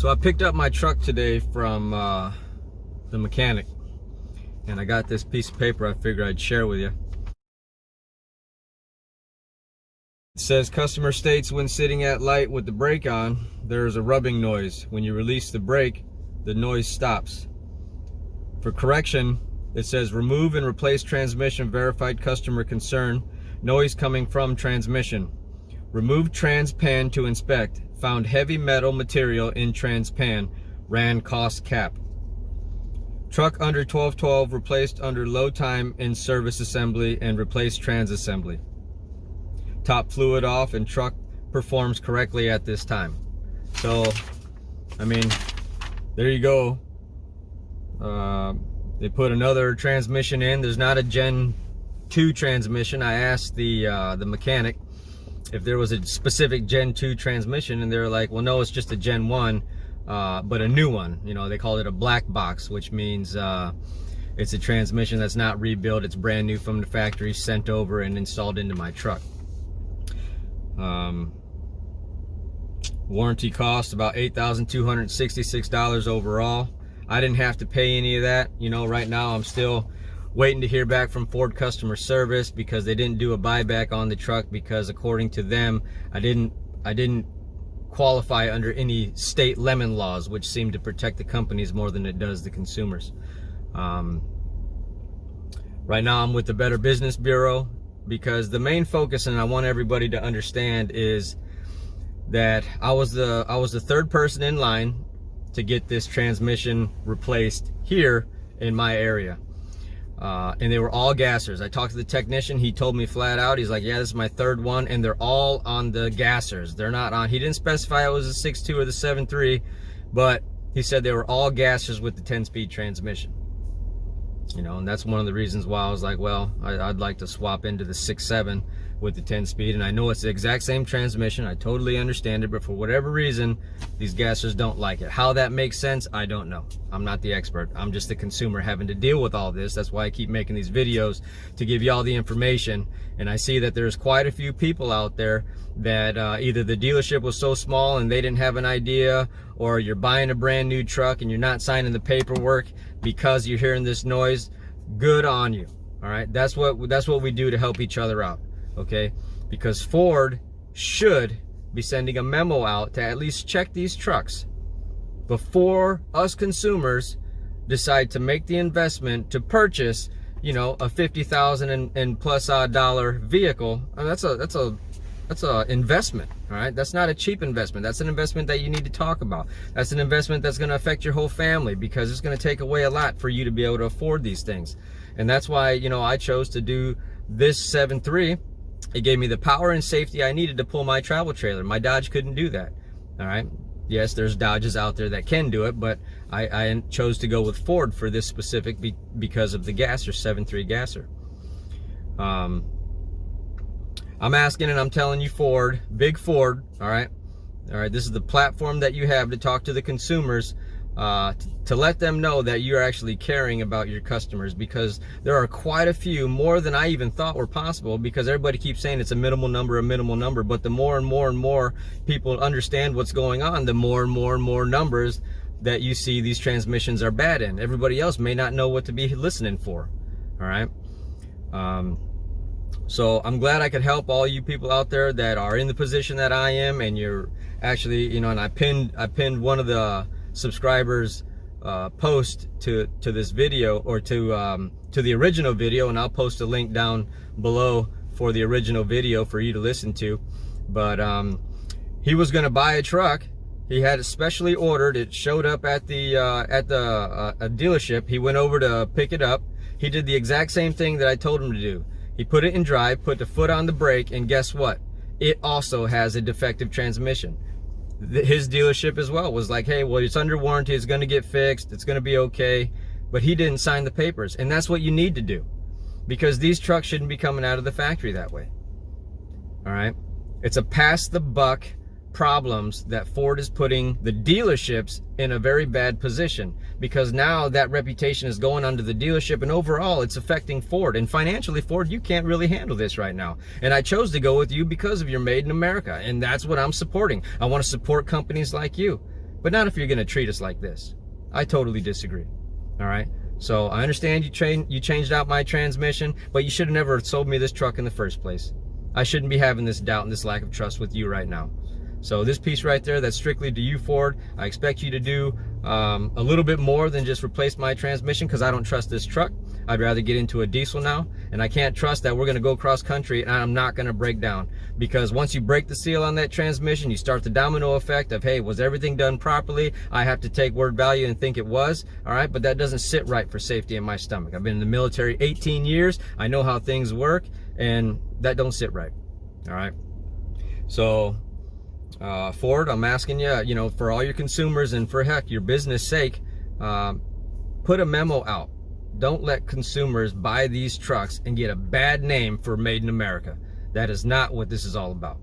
So I picked up my truck today from the mechanic, and I got this piece of paper I figured I'd share with you. It says, customer states when sitting at light with the brake on, there is a rubbing noise. When you release the brake, the noise stops. For correction, it says remove and replace transmission, verified customer concern, noise coming from transmission. Remove trans pan to inspect, found heavy metal material in trans pan, ran cost cap. Truck under 1212 replaced under low time in service assembly and replaced trans assembly. Top fluid off and truck performs correctly at this time. So, I mean, there you go. They put another transmission in. There's not a Gen 2 transmission. I asked the mechanic if there was a specific Gen 2 transmission, and they were like, well, no, it's just a Gen 1, but a new one. You know, they called it a black box, which means it's a transmission that's not rebuilt. It's brand new from the factory, sent over and installed into my truck. Warranty cost about $8,266 overall. I didn't have to pay any of that. You know, right now I'm still waiting to hear back from Ford customer service because they didn't do a buyback on the truck, because according to them, I didn't qualify under any state lemon laws, which seem to protect the companies more than it does the consumers. Right now I'm with the Better Business Bureau, because the main focus, and I want everybody to understand, is that I was the third person in line to get this transmission replaced here in my area. And they were all gassers. I talked to the technician. He told me flat out, he's like, yeah, this is my third one, and they're all on the gassers. They're not on, he didn't specify it was a 6.2 or the 7.3, but he said they were all gassers with the 10-speed transmission. You know, and that's one of the reasons why I was like, well, I'd like to swap into the 6.7 with the 10-speed. And I know it's the exact same transmission. I totally understand it, but for whatever reason, these gassers don't like it. How that makes sense, I don't know. I'm not the expert. I'm just the consumer having to deal with all this. That's why I keep making these videos, to give you all the information. And I see that there's quite a few people out there that either the dealership was so small and they didn't have an idea, or you're buying a brand new truck and you're not signing the paperwork because you're hearing this noise. Good on you. All right, that's what we do to help each other out. Okay, because Ford should be sending a memo out to at least check these trucks before us consumers decide to make the investment to purchase, you know, a $50,000 and plus odd dollar vehicle. I mean, that's a investment. All right, that's not a cheap investment. That's an investment that you need to talk about. That's an investment that's going to affect your whole family, because it's going to take away a lot for you to be able to afford these things. And that's why, you know, I chose to do this 7.3. It gave me the power and safety I needed to pull my travel trailer. My Dodge couldn't do that. All right, yes, there's Dodges out there that can do it, but I chose to go with Ford for this specific because of the gasser, 7.3 gasser. I'm asking and I'm telling you, Ford, big Ford, all right, this is the platform that you have to talk to the consumers, to let them know that you're actually caring about your customers, because there are quite a few, more than I even thought were possible, because everybody keeps saying it's a minimal number, but the more and more people understand what's going on, the more and more numbers that you see these transmissions are bad in. Everybody else may not know what to be listening for. All right. So I'm glad I could help all you people out there that are in the position that I am, and you're actually, you know, and I pinned one of the subscribers post to this video, or to the original video, and I'll post a link down below for the original video for you to listen to. But he was going to buy a truck. He had it specially ordered. It showed up at the dealership. He went over to pick it up. He did the exact same thing that I told him to do. He put it in drive, put the foot on the brake, and guess what? It also has a defective transmission. His dealership as well was like, hey, well, it's under warranty, it's going to get fixed, it's going to be okay. But he didn't sign the papers, and that's what you need to do, because these trucks shouldn't be coming out of the factory that way. All right, it's a pass the buck problems that Ford is putting the dealerships in a very bad position, because now that reputation is going under the dealership, and overall it's affecting Ford. And financially, Ford, you can't really handle this right now. And I chose to go with you because of your Made in America, and that's what I'm supporting. I want to support companies like you. but not if you're gonna treat us like this. I totally disagree. All right. So I understand you changed out my transmission, but you should have never sold me this truck in the first place. I shouldn't be having this doubt and this lack of trust with you right now. So this piece right there, that's strictly to you, Ford. I expect you to do a little bit more than just replace my transmission, because I don't trust this truck. I'd rather get into a diesel now, and I can't trust that we're gonna go cross country and I'm not gonna break down. Because once you break the seal on that transmission, you start the domino effect of, hey, was everything done properly? I have to take word value and think it was, all right? But that doesn't sit right for safety in my stomach. I've been in the military 18 years. I know how things work, and that don't sit right, all right? So, Ford, I'm asking you, you know, for all your consumers and for heck, your business sake, put a memo out. Don't let consumers buy these trucks and get a bad name for Made in America. That is not what this is all about.